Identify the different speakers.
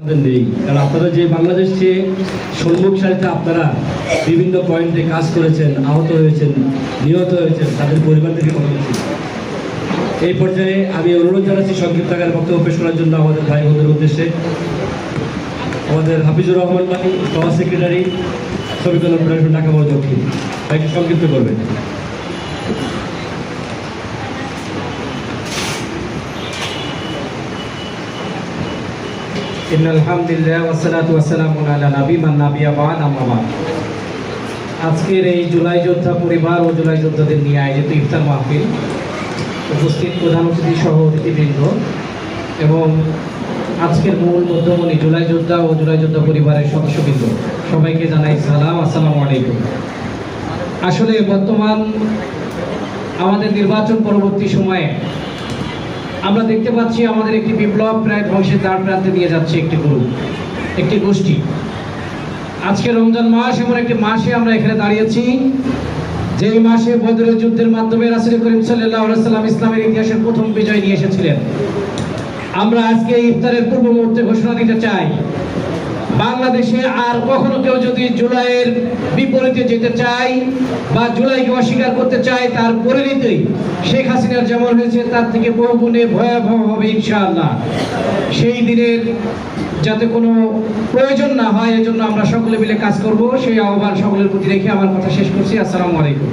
Speaker 1: নেই, কারণ আপনারা যে বাংলাদেশকে সম্মুখ সারিতে আপনারা বিভিন্ন পয়েন্টে কাজ করেছেন, আহত হয়েছেন, নিহত হয়েছেন, তাদের পরিবারদেরকে কথা বলছি। এই পর্যায়ে আমি অনুরোধ জানাচ্ছি সংক্ষিপ্ত আকারে বক্তব্য পেশ করার জন্য আমাদের ভাই বোনদের উদ্দেশ্যে আমাদের হাফিজুর রহমান ভাই, সভা সেক্রেটারি, শ্রমিক কল্যাণ ফেডারেশন ঢাকা মহানগর দক্ষিণ, ভাইকে সংক্ষিপ্ত করবেন।
Speaker 2: আজকের এই জুলাই যোদ্ধা পরিবার ও জুলাই যোদ্ধাদের নিয়ে আয়োজিত ইফতার মাহফিল, উপস্থিত প্রধান অতিথি সহ অতিথিবৃন্দ এবং আজকের মূল মধ্যমণি জুলাই যোদ্ধা ও জুলাই যোদ্ধা পরিবারের সদস্যবৃন্দ, সবাইকে জানাই সালাম, আসসালামু আলাইকুম। আসলে বর্তমান আমাদের নির্বাচন পরবর্তী সময়ে আমরা দেখতে পাচ্ছি আমাদের একটি বিপ্লব প্রায় ধ্বংসের দ্বার প্রান্তে নিয়ে যাচ্ছে একটি গ্রুপ, একটি গোষ্ঠী। আজকে রমজান মাস এমন একটি মাসে আমরা এখানে দাঁড়িয়েছি, যেই মাসে বদরের যুদ্ধের মাধ্যমে রাসূল করিম সাল্লাল্লাহু আলাইহি ওয়াসাল্লাম ইসলামের ইতিহাসের প্রথম বিজয় নিয়ে এসেছিলেন। আমরা আজকে ইফতারের পূর্ব মুহূর্তে ঘোষণা দিতে চাই, বাংলাদেশে আর কখনো কেউ যদি জুলাইয়ের বিপরীতে যেতে চায় বা জুলাইকে অস্বীকার করতে চায়, তার পরিণতি শেখ হাসিনার যেমন হয়েছে তার থেকে বহু গুণে ভয়াবহ হবে ইনশাআল্লাহ। সেই দিনের যাতে কোনো প্রয়োজন না হয়, এজন্য আমরা সকলে মিলে কাজ করব, সেই আহ্বান সকলের প্রতি রেখে আমার কথা শেষ করছি। আসসালামু আলাইকুম।